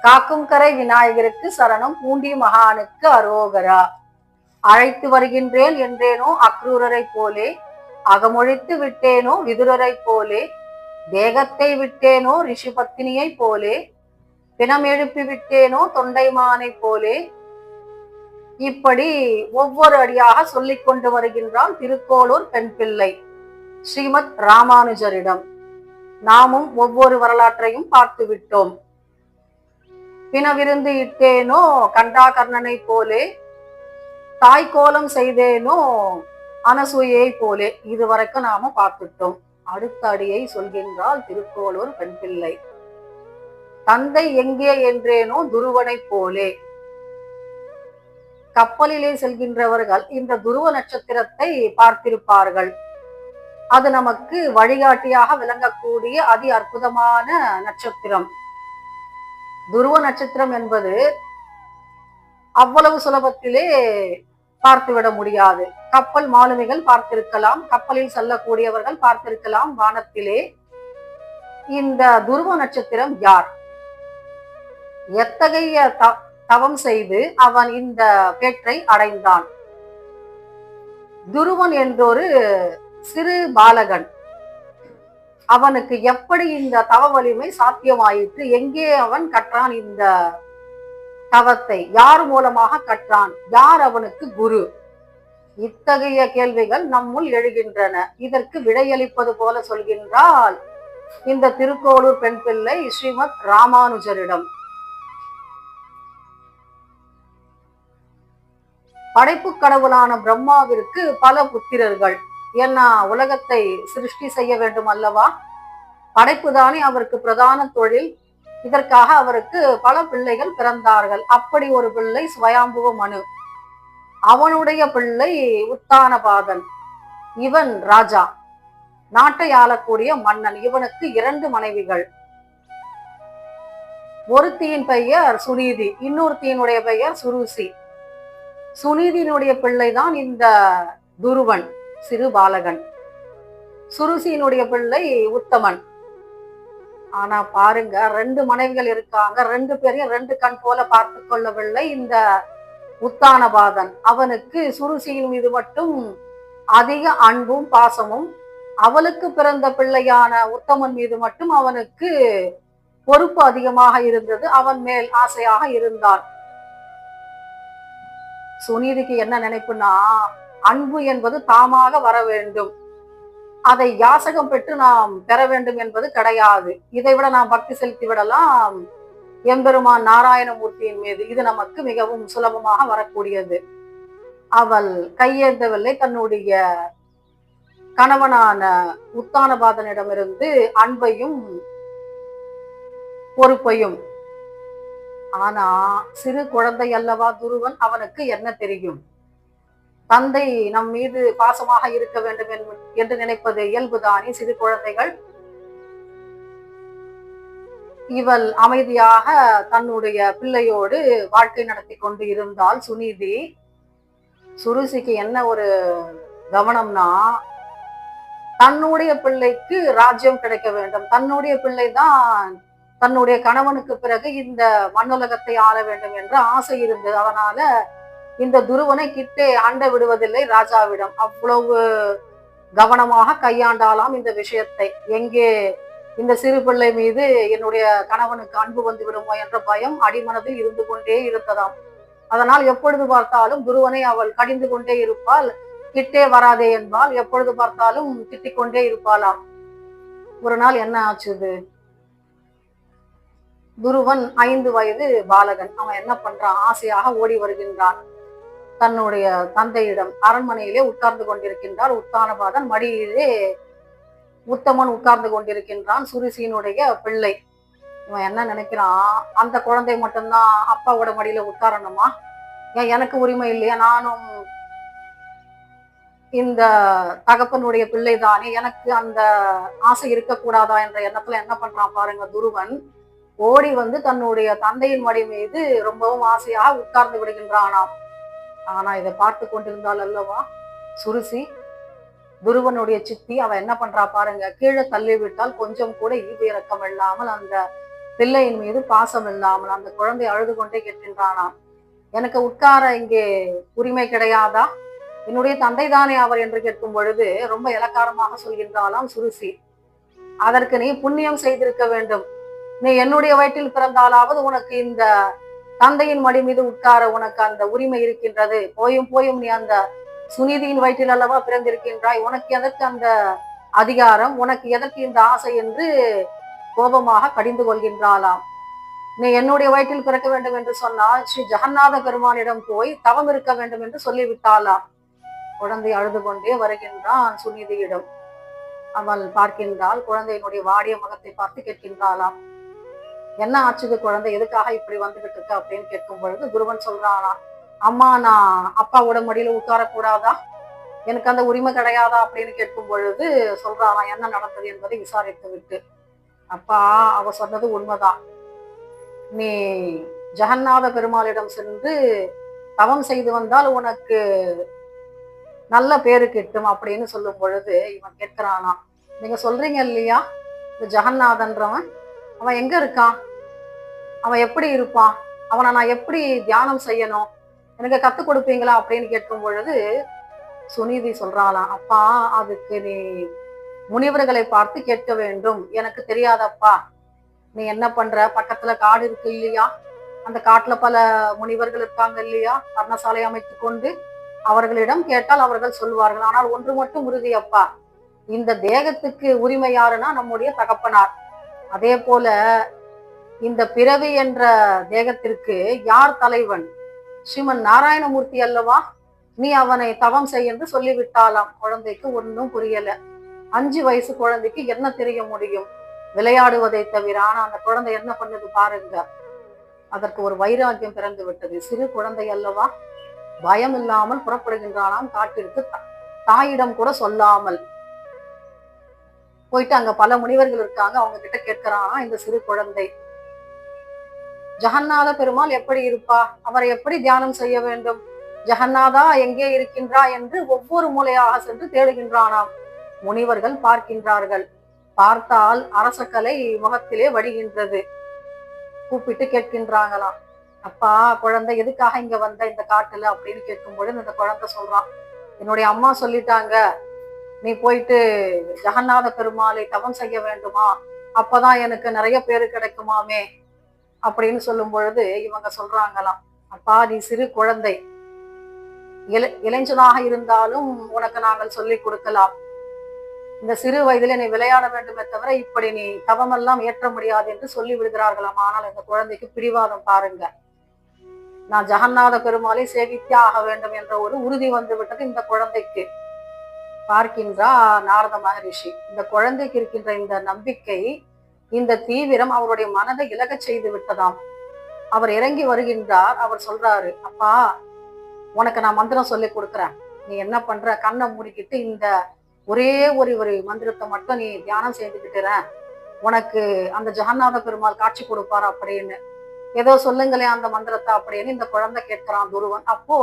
காக்கும் கரை விநாயகருக்கு சரணம், பூண்டி மகானுக்கு அரோகரா. அழைத்து வருகின்றேன் என்றேனோ அக்ரூரரை போலே, அகமொழித்து விட்டேனோ விதுரரை போலே, தேகத்தை விட்டேனோ ரிஷி பத்தினியை போலே, பிணம் எழுப்பி விட்டேனோ தொண்டைமானை போலே. இப்படி ஒவ்வொரு அடியாக சொல்லிக் கொண்டு வருகின்றான் திருக்கோளூர் பெண் பிள்ளை ஸ்ரீமத் ராமானுஜரிடம். நாமும் ஒவ்வொரு வரலாற்றையும் பார்த்து விட்டோம். பிணவிருந்து இட்டேனோ கண்டாகர்ணனை போலே, தாய்கோலம் செய்தேனோ அனசூயை போலே. இதுவரைக்கும் நாம பார்த்துட்டோம். அடுத்த அடியை சொல்கின்றால் திருக்கோளூர் பெண் பிள்ளை. தந்தை எங்கே என்றேனோ துருவனை போலே. கப்பலிலே செல்கின்றவர்கள் இந்த துருவ நட்சத்திரத்தை பார்த்திருப்பார்கள். அது நமக்கு வழிகாட்டியாக விளங்கக்கூடிய அதி அற்புதமான நட்சத்திரம். துருவ நட்சத்திரம் என்பது அவ்வளவு சுலபத்திலே பார்த்துவிட முடியாது. கப்பல் மாலுமிகள் பார்த்திருக்கலாம், கப்பலில் செல்லக்கூடியவர்கள் பார்த்திருக்கலாம் வானத்திலே. இந்த துருவ நட்சத்திரம் யார்? எத்தகைய தவம் செய்து அவன் இந்த பேற்றை அடைந்தான்? துருவன் என்றொரு சிறு பாலகன். அவனுக்கு எப்படி இந்த தவ வலிமை சாத்தியமாயிற்று? எங்கே அவன் கற்றான் இந்த தவத்தை? யார் மூலமாக கற்றான்? யார் அவனுக்கு குரு? இத்தகைய கேள்விகள் நம்முள் எழுகின்றன. இதற்கு விடையளிப்பது போல சொல்கின்றால் இந்த திருக்கோளூர் பெண் பிள்ளை ஸ்ரீமத் ராமானுஜரிடம். படைப்பு கடவுளான பிரம்மாவிற்கு பல புத்திரர்கள். ஏன்னா உலகத்தை சிருஷ்டி செய்ய வேண்டும் அல்லவா? படைப்பு தானே அவருக்கு பிரதான தொழில். இதற்காக அவருக்கு பல பிள்ளைகள் பிறந்தார்கள். அப்படி ஒரு பிள்ளை ஸ்வயாம்புவ மனு. அவனுடைய பிள்ளை உத்தானபாதன். இவன் ராஜா, நாட்டை ஆளக்கூடிய மன்னன். இவனுக்கு 2 மனைவிகள். ஒருத்தியின் பெயர் சுனீதி, இன்னொருத்தியினுடைய பெயர் சுருசி. சுனீதியினுடைய பிள்ளைதான் இந்த துருவன், சிறு பாலகன். சுருசியினுடைய பிள்ளை உத்தமன். ஆனா பாருங்க, 2 மனைவிகள் இருக்காங்க. 2 பேரையும் 2 கண் போல பார்த்து கொள்ளவில்லை இந்த உத்தானபாதன். அவனுக்கு சுருசியின் மீது மட்டும் அதிக அன்பும் பாசமும், அவளுக்கு பிறந்த பிள்ளையான உத்தமன் மீது மட்டும் அவனுக்கு பொறுப்பு அதிகமாக இருந்தது. அவன் மேல் ஆசையாக இருந்தான். சுனீதிக்கு என்ன நினைப்புனா, அன்பு என்பது தாமாக வர வேண்டும், அதை யாசகம் பெற்று நாம் பெற வேண்டும் என்பது கிடையாது. இதை விட நாம் பக்தி செலுத்தி விடலாம் எம்பெருமான் நாராயணமூர்த்தியின் மீது. இது நமக்கு மிகவும் சுலபமாக வரக்கூடியது. அவள் கையேந்தவில்லை. தன்னுடைய கணவனான உத்தானபாதனிடமிருந்து அன்பையும் பொறுப்பையும். ஆனா சிறு குழந்தை அல்லவா துருவன், அவனுக்கு என்ன தெரியும்? தந்தை நம் மீது பாசமாக இருக்க வேண்டும் என்று நினைப்பது இயல்புதானே சிறு குழந்தைகள். இவள் அமைதியாக தன்னுடைய பிள்ளையோடு வாழ்க்கை நடத்தி கொண்டு இருந்தால் சுனீதி. சுருசிக்கு என்ன ஒரு கவனம்னா, தன்னுடைய பிள்ளைக்கு ராஜ்யம் கிடைக்க வேண்டும். தன்னுடைய பிள்ளைதான் தன்னுடைய கணவனுக்கு பிறகு இந்த மண்ணுலகத்தை ஆள வேண்டும் என்ற ஆசை இருந்தது. அதனால இந்த துருவனை கிட்டே ஆண்ட விடுவதில்லை ராஜாவிடம். அவ்வளவு கவனமாக கையாண்டாலாம் இந்த விஷயத்தை. எங்கே இந்த சிறு பிள்ளை மீது என்னுடைய கணவனுக்கு அன்பு வந்து விடுமோ என்ற பயம் அடிமனதில் இருந்து கொண்டே இருந்ததாம். அதனால் எப்பொழுது பார்த்தாலும் துருவனை அவள் கடிந்து கொண்டே இருப்பாள். கிட்டே வராதே என்பால். எப்பொழுது பார்த்தாலும் திட்டிக் கொண்டே இருப்பாளாம். ஒரு நாள் என்ன ஆச்சுது? துருவன் 5 வயது பாலகன். அவன் என்ன பண்றான்? ஆசையாக ஓடி வருகின்றான் தன்னுடைய தந்தையிடம். அரண்மனையிலே உட்கார்ந்து கொண்டிருக்கின்றார் உத்தானபாதன். மடியிலே உத்தமன் உட்கார்ந்து கொண்டிருக்கின்றான், சுருசியினுடைய பிள்ளை. இவன் என்ன நினைக்கிறான்? அந்த குழந்தை மட்டும்தான் அப்பாவோட மடியில உட்காரணுமா? ஏன் எனக்கு உரிமை இல்லையா? நானும் இந்த தகப்பனுடைய பிள்ளை தானே, எனக்கு அந்த ஆசை இருக்கக்கூடாதா என்ற எண்ணத்துல என்ன பண்றான் பாருங்க துருவன். ஓடி வந்து தன்னுடைய தந்தையின் மடி மீது ரொம்பவும் ஆசையாக உட்கார்ந்து விடுகின்றானாம். ஆனா இதை பார்த்து கொண்டிருந்தாள் அல்லவா சுருசி, துருவனுடைய சித்தி. அவ என்ன பண்றா பாருங்க, கீழே தள்ளி விட்டால் கொஞ்சம் கூட ஈவு இறக்கம் இல்லாமல் அந்த பிள்ளையின் மீது பாசம் இல்லாமல் அந்த குழந்தை அழுது கொண்டே கேட்கின்றானாம், எனக்கு உட்கார இங்கே உரிமை கிடையாதா? என்னுடைய தந்தை தானே அவர் என்று கேட்கும் பொழுது ரொம்ப இலக்காரமாக சொல்கின்றாளாம் சுருசி. அதற்கு நீ புண்ணியம் செய்திருக்க வேண்டும். நீ என்னுடைய வயிற்றில் பிறந்தாலாவது உனக்கு இந்த தந்தையின் மடி மீது உட்கார உனக்கு அந்த உரிமை இருக்கின்றது. போயும் போயும் நீ அந்த சுனிதியின் வயிற்றில் அல்லவா பிறந்திருக்கின்றாய், உனக்கு எதற்கு அந்த அதிகாரம், உனக்கு எதற்கு இந்த ஆசை என்று கோபமாக கடிந்து கொள்கின்றாளாம். நீ என்னுடைய வயிற்றில் பிறக்க வேண்டும் என்று சொன்னால் ஸ்ரீ ஜெகநாத பெருமானிடம் போய் தவம் இருக்க வேண்டும் என்று சொல்லிவிட்டாளாம். குழந்தை அழுது கொண்டே வருகின்றான் சுனிதியிடம். அவள் பார்க்கின்றாள், குழந்தையினுடைய வாடிய முகத்தை பார்த்து கேட்கின்றாளாம், என்ன ஆச்சுது குழந்தை, எதுக்காக இப்படி வந்துகிட்டு இருக்க அப்படின்னு கேட்கும் பொழுது குருவன் சொல்றானா, அம்மா நான் அப்பாவோட மடியில உட்காரக்கூடாதா, எனக்கு அந்த உரிமை கிடையாதா அப்படின்னு கேட்கும் பொழுது சொல்றானா என்ன நடந்தது என்பதை விசாரித்து விட்டு, அப்பா அவ சொன்னது உண்மைதான், நீ ஜெகநாத பெருமாளிடம் சென்று தவம் செய்து வந்தால் உனக்கு நல்ல பேரு கிட்டும் அப்படின்னு சொல்லும் பொழுது இவன் கேட்கிறானா, நீங்க சொல்றீங்க இல்லையா இந்த ஜெகநாதன்றவன் அவன் எங்க இருக்கான், அவன் எப்படி இருப்பான், அவனை நான் எப்படி தியானம் செய்யணும், எனக்கு கத்துக் கொடுப்பீங்களா அப்படின்னு கேட்கும் பொழுது சுனிதி சொல்றாளாம், அப்பா அதுக்கு நீ முனிவர்களை பார்த்து கேட்க வேண்டும், எனக்கு தெரியாதப்பா. நீ என்ன பண்ற, பக்கத்துல காடு இருக்கு இல்லையா, அந்த காட்டுல பல முனிவர்கள் இருக்காங்க இல்லையா, பர்ணசாலை அமைத்து கொண்டு அவர்களிடம் கேட்டால் அவர்கள் சொல்வார்கள். ஆனால் ஒன்று மட்டும் உறுதி அப்பா, இந்த தேகத்துக்கு உரிமை யாருன்னா நம்முடைய தகப்பனார். அதே போல இந்த பிறவி என்ற தேகத்திற்கு யார் தலைவன், ஸ்ரீமன் நாராயணமூர்த்தி அல்லவா, நீ அவனை தவம் செய் என்று சொல்லிவிட்டாலாம். குழந்தைக்கு ஒன்றும் புரியல. 5 வயசு குழந்தைக்கு என்ன தெரிய முடியும், விளையாடுவதை தவிர. ஆனா அந்த குழந்தை என்ன பண்ணுது பாருங்க, அதற்கு ஒரு வைராக்கியம் பிறந்து விட்டது. சிறு குழந்தை அல்லவா, பயம் இல்லாமல் புறப்படுகின்றானாம் காட்டிற்கு, தாயிடம் கூட சொல்லாமல் போயிட்டு அங்க பல முனிவர்கள் இருக்காங்க, அவங்க கிட்ட கேட்கிறானா இந்த சிறு குழந்தை, ஜெகநாத பெருமாள் எப்படி இருப்பா, அவரை எப்படி தியானம் செய்ய வேண்டும், ஜெகநாதா எங்கே இருக்கின்றா என்று ஒவ்வொரு மூலையாக சென்று தேடுகின்றானாம். முனிவர்கள் பார்க்கின்றார்கள். பார்த்தால் அரசக்கலை முகத்திலே வடிகின்றது. கூப்பிட்டு கேட்கின்றாங்களாம், அப்பா குழந்தை எதுக்காக இங்க வந்த இந்த காட்டுல அப்படின்னு கேட்கும் பொழுது இந்த குழந்தை சொல்றான், என்னுடைய அம்மா சொல்லிட்டாங்க, நீ போயிட்டு ஜெகநாத பெருமாளை தவம் செய்ய வேண்டுமா, அப்பதான் எனக்கு நிறைய பேரு கிடைக்குமாமே அப்படின்னு சொல்லும் பொழுது இவங்க சொல்றாங்களாம், அப்பா நீ சிறு குழந்தை, இளைஞனாக இருந்தாலும் உனக்கு நாங்கள் சொல்லி கொடுக்கலாம், இந்த சிறு வயதிலே நீ விளையாட வேண்டுமே தவிர இப்படி நீ தவமெல்லாம் ஏற்ற முடியாது என்று சொல்லி விடுகிறார்களாம். ஆனால் இந்த குழந்தைக்கு பிடிவாதம் பாருங்க, நான் ஜெகநாத பெருமாளை சேவித்தே ஆக வேண்டும் என்ற ஒரு உறுதி வந்து விட்டது இந்த குழந்தைக்கு. பார்க்கின்றா நாரத மகரிஷி, இந்த குழந்தைக்கு இருக்கின்ற இந்த நம்பிக்கை, இந்த தீவிரம் அவருடைய மனதை இலகச் செய்து விட்டதாம். அவர் இறங்கி வருகின்றார். அவர் சொல்றாரு, அப்பா உனக்கு நான் மந்திரம் சொல்லி கொடுக்குறேன், நீ என்ன பண்ற, கண்ணை மூடிக்கிட்டு இந்த ஒரே ஒரு மந்திரத்தை மட்டும் நீ தியானம் செய்துக்கிட்டுற, உனக்கு அந்த ஜெகநாத பெருமாள் காட்சி கொடுப்பார் அப்படின்னு, ஏதோ சொல்லுங்களேன் அந்த மந்திரத்தை அப்படின்னு இந்த குழந்தை கேட்கிறான் துருவன். அப்போ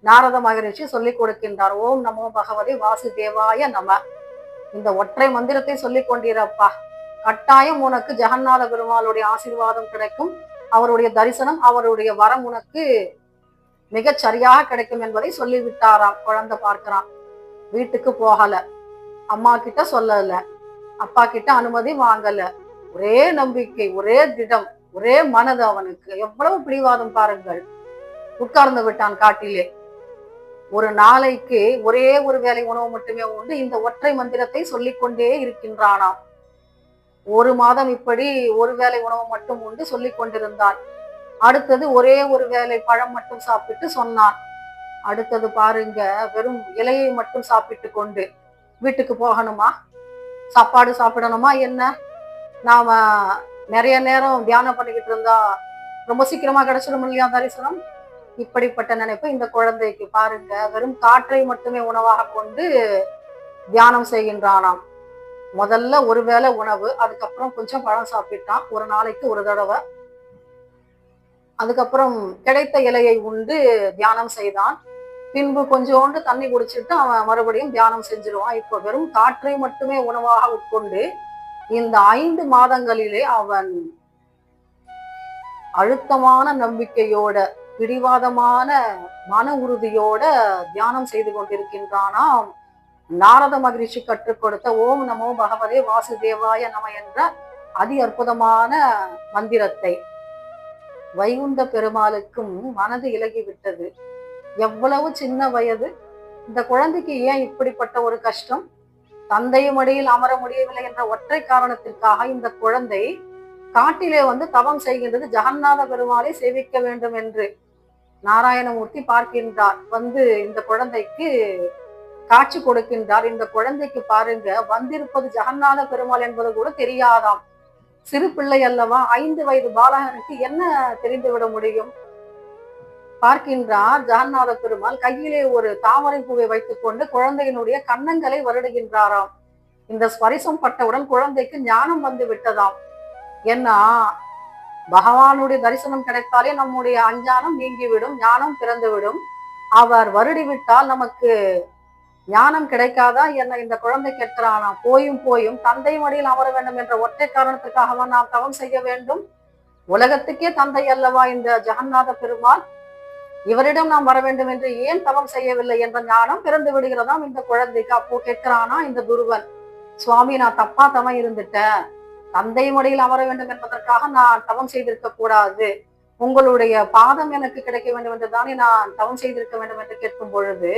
நாரத மகரிஷி சொல்லி கொடுக்கின்றார், ஓம் நமோ பகவதி வாசுதேவாய நம, இந்த ஒற்றை மந்திரத்தை சொல்லி கொண்டிருப்பா, கட்டாயம் உனக்கு ஜெகநாத பெருமாளுடைய ஆசீர்வாதம் கிடைக்கும், அவருடைய தரிசனம், அவருடைய வரம் உனக்கு மிகச் சரியாக கிடைக்கும் என்பதை சொல்லிவிட்டாராம். குழந்தை பார்க்கிறான், வீட்டுக்கு போகல, அம்மா கிட்ட சொல்லல, அப்பா கிட்ட அனுமதி வாங்கல, ஒரே நம்பிக்கை, ஒரே திடம், ஒரே மனது அவனுக்கு. எவ்வளவு பிடிவாதம் பாருங்கள். உட்கார்ந்து விட்டான் காட்டிலே. ஒரு நாளைக்கு ஒரே ஒரு வேளை உணவு மட்டுமே உண்டு. இந்த ஒற்றை மந்திரத்தை சொல்லிக்கொண்டே இருக்கின்றானாம். 1 மாதம் இப்படி ஒரு வேளை உணவு மட்டும் உண்டு சொல்லிக் கொண்டிருந்தான். அடுத்தது ஒரே ஒரு வேளை பழம் மட்டும் சாப்பிட்டு சொன்னான். அடுத்தது பாருங்க, வெறும் இலையை மட்டும் சாப்பிட்டு கொண்டு வீட்டுக்கு போகணுமா, சாப்பாடு சாப்பிடணுமா என்ன, நாம நிறைய நேரம் தியானம் பண்ணிக்கிட்டு இருந்தா ரொம்ப சீக்கிரமா கிடைச்சிடும் இல்லையா தரிசனம், இப்படிப்பட்ட நினைப்பு இந்த குழந்தைக்கு. பாருங்க, வெறும் காற்றை மட்டுமே உணவாக கொண்டு தியானம் செய்கின்றானாம். முதல்ல ஒரு வேளை உணவு, அதுக்கப்புறம் கொஞ்சம் பழம் சாப்பிட்டான், ஒரு நாளைக்கு ஒரு தடவை. அதுக்கப்புறம் கிடைத்த இலையை உண்டு தியானம் செய்தான். பின்பு கொஞ்சோண்டு தண்ணி குடிச்சிட்டு அவன் மறுபடியும் தியானம் செஞ்சிருவான். இப்போ வெறும் காற்றை மட்டுமே உணவாக உட்கொண்டு இந்த 5 மாதங்களிலே அவன் அழுத்தமான நம்பிக்கையோட பிடிவாதமான மன உறுதியோட தியானம் செய்து கொண்டிருக்கின்றானாம். நாரத மகிழ்ச்சி கற்றுக் கொடுத்த ஓம் நமோ பகவதே வாசுதேவாய நம என்ற அதி அற்புதமான மந்திரத்தை. வைகுண்ட பெருமாளுக்கும் மனது இலகிவிட்டது. எவ்வளவு சின்ன வயது, இந்த குழந்தைக்கு ஏன் இப்படிப்பட்ட ஒரு கஷ்டம்? தந்தையும் மடியில் அமர முடியவில்லை என்ற ஒற்றை காரணத்திற்காக இந்த குழந்தை காட்டிலே தவம் செய்கின்றது, ஜெகநாத பெருமாளை சேவிக்க வேண்டும் என்று. நாராயணமூர்த்தி பார்க்கின்றார், இந்த குழந்தைக்கு காட்சி கொடுக்கின்றார். இந்த குழந்தைக்கு பாருங்க, வந்திருப்பது ஜெகநாத பெருமாள் என்பது கூட தெரியாதாம். சிறு பிள்ளை அல்லவா, 5 வயது பாலகனுக்கு என்ன தெரிந்துவிட முடியும்? பார்க்கின்றார், ஜெகநாத பெருமாள் கையிலே ஒரு தாமரை பூவை வைத்துக் கொண்டு குழந்தையினுடைய கன்னங்களை வருடுகின்றாராம். இந்த ஸ்பரிசம் பட்டவுடன் குழந்தைக்கு ஞானம் வந்து விட்டதாம். ஏன்னா பகவானுடைய தரிசனம் கிடைத்தாலே நம்முடைய அஞ்ஞானம் நீங்கிவிடும், ஞானம் பிறந்துவிடும். அவர் வருடிவிட்டால் நமக்கு ஞானம் கிடைக்காதா என்ன? இந்த குழந்தை கேட்கிறானா, போயும் போயும் தந்தை மடியில் அமர வேண்டும் என்ற ஒற்றை காரணத்துக்காகவா நாம் தவம் செய்ய வேண்டும்? உலகத்துக்கே தந்தை அல்லவா இந்த ஜெகநாத பெருமாள், இவரிடம் நாம் வர வேண்டும் என்று ஏன் தவம் செய்யவில்லை என்ற ஞானம் பிறந்து விடுகிறதாம் இந்த குழந்தைக்கு. அப்போ கேட்கிறானா இந்த துருவன், சுவாமி நான் தப்பா தவம் இருந்துட்டேன், தந்தை மடியில் அமர வேண்டும் என்பதற்காக நான் தவம் செய்திருக்க கூடாது, உங்களுடைய பாதம் எனக்கு கிடைக்க வேண்டும் என்று தானே நான் தவம் செய்திருக்க வேண்டும் என்று கேட்கும் பொழுது,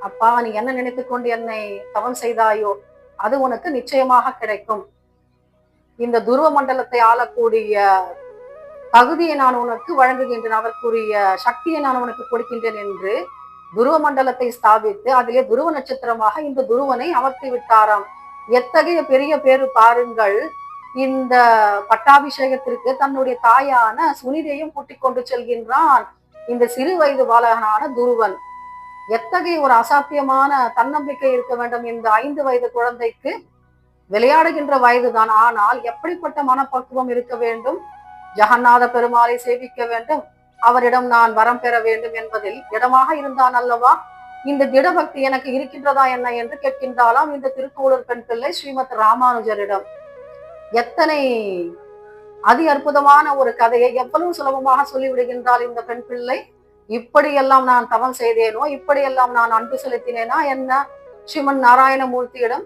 அப்பா நீ என்ன நினைத்து கொண்டு என்னை தவம் செய்தாயோ அது உனக்கு நிச்சயமாக கிடைக்கும். இந்த துருவ மண்டலத்தை ஆளக்கூடிய தகுதியை நான் உனக்கு வழங்குகின்றேன், அதற்குரிய சக்தியை நான் உனக்கு கொடுக்கின்றேன் என்று துருவ மண்டலத்தை ஸ்தாபித்து அதிலே துருவ நட்சத்திரமாக இந்த துருவனை அமர்த்தி விட்டாராம். எத்தகைய பெரிய பேரு பாருங்கள். இந்த பட்டாபிஷேகத்திற்கு தன்னுடைய தாயான சுனிதையும் கூட்டிக் கொண்டு செல்கின்றான் இந்த சிறு வயது பாலகனான துருவன். எத்தகைய ஒரு அசாத்தியமான தன்னம்பிக்கை இருக்க வேண்டும் இந்த 5 வயது குழந்தைக்கு. விளையாடுகின்ற வயதுதான், ஆனால் எப்படிப்பட்ட மனப்பக்குவம் இருக்க வேண்டும்? ஜெகநாத பெருமாளை சேவிக்க வேண்டும், அவரிடம் நான் வரம் பெற வேண்டும் என்பதில் இடமாக இருந்தான் அல்லவா. இந்த திடபக்தி எனக்கு இருக்கின்றதா என்ன என்று கேட்கின்றாலாம் இந்த திருக்கோளூர் பெண் பிள்ளை ஸ்ரீமத் ராமானுஜரிடம். எத்தனை அதி அற்புதமான ஒரு கதையை எவ்வளவு சுலபமாக சொல்லிவிடுகின்றாள் இந்த பெண் பிள்ளை. இப்படியெல்லாம் நான் தவம் செய்தேனோ, இப்படியெல்லாம் நான் அன்பு செலுத்தினேனா என்ன? ஸ்ரீமன் நாராயணமூர்த்தியிடம்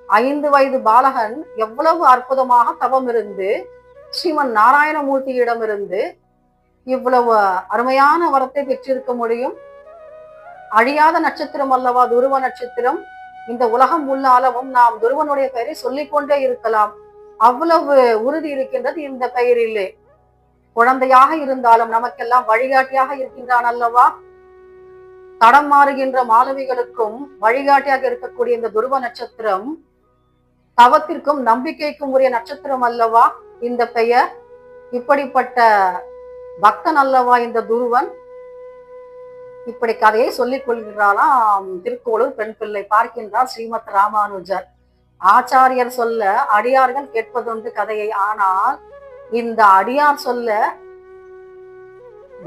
5 வயது பாலகன் எவ்வளவு அற்புதமாக தவம் இருந்து ஸ்ரீமன் நாராயணமூர்த்தியிடம் இருந்து இவ்வளவு அருமையான வரத்தை பெற்றிருக்க முடியும். அழியாத நட்சத்திரம் அல்லவா துருவ நட்சத்திரம். இந்த உலகம் உள்ள அளவும் நாம் துருவனுடைய பெயரை சொல்லிக்கொண்டே இருக்கலாம், அவ்வளவு உறுதி இருக்கின்றது இந்த பெயரிலே. குழந்தையாக இருந்தாலும் நமக்கெல்லாம் வழிகாட்டியாக இருக்கின்றான் அல்லவா. தடம் மாறுகின்ற மாணவிகளுக்கும் வழிகாட்டியாக இருக்கக்கூடிய இந்த துருவ நட்சத்திரம் தவத்திற்கும் நம்பிக்கைக்கும் உரிய நட்சத்திரம் அல்லவா இந்த பெயர். இப்படிப்பட்ட பக்தன் அல்லவா இந்த துருவன். இப்படி கதையை சொல்லிக் கொள்கிறாளாம் திருக்கோளூர் பெண் பிள்ளை. பார்க்கின்றார் ஸ்ரீமத் ராமானுஜர். ஆச்சாரியர் சொல்ல அடியார்கள் கேட்பதுண்டு கதையை, ஆனால் இந்த அடியார் சொல்ல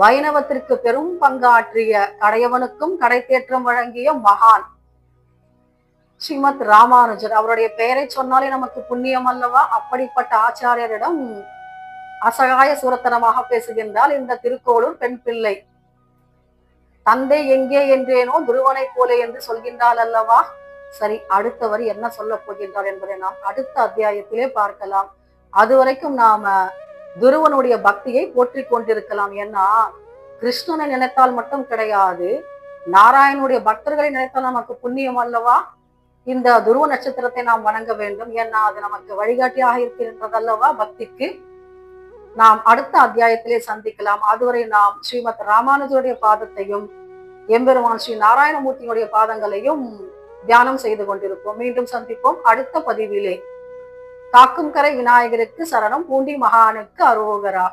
வைணவத்திற்கு பெரும் பங்காற்றிய கடையவனுக்கும் கடை தேற்றம் வழங்கிய மகான் ஸ்ரீமத் ராமானுஜர். அவருடைய பெயரை சொன்னாலே நமக்கு புண்ணியம் அல்லவா. அப்படிப்பட்ட ஆச்சாரியரிடம் அசகாய சூரத்தனமாக பேசுகின்றால் இந்த திருக்கோளூர் பெண் பிள்ளை. தந்தை எங்கே என்றேனோ துருவனை போலே என்று சொல்கின்றாள் அல்லவா. சரி, அடுத்தவர் என்ன சொல்ல போகின்றார் என்பதை நாம் அடுத்த அத்தியாயத்திலே பார்க்கலாம். அதுவரைக்கும் நாம துருவனுடைய பக்தியை போற்றிக் கொண்டிருக்கலாம். ஏன்னா கிருஷ்ணனை நினைத்தால் மட்டும் கிடையாது, நாராயணனுடைய பக்தர்களை நினைத்தால் நமக்கு புண்ணியம் அல்லவா. இந்த துருவ நட்சத்திரத்தை நாம் வணங்க வேண்டும், ஏன்னா அது நமக்கு வழிகாட்டியாக இருக்கின்றது அல்லவா பக்திக்கு. நாம் அடுத்த அத்தியாயத்திலே சந்திக்கலாம். அதுவரை நாம் ஸ்ரீமத் ராமானுஜருடைய பாதத்தையும் எம்பெருமான் ஸ்ரீ நாராயணமூர்த்தியினுடைய பாதங்களையும் தியானம் செய்து கொண்டிருப்போம். மீண்டும் சந்திப்போம் அடுத்த பதிவிலே. காக்கும் கரை விநாயகருக்கு சரணம், பூண்டி மகானுக்கு அரோகரா.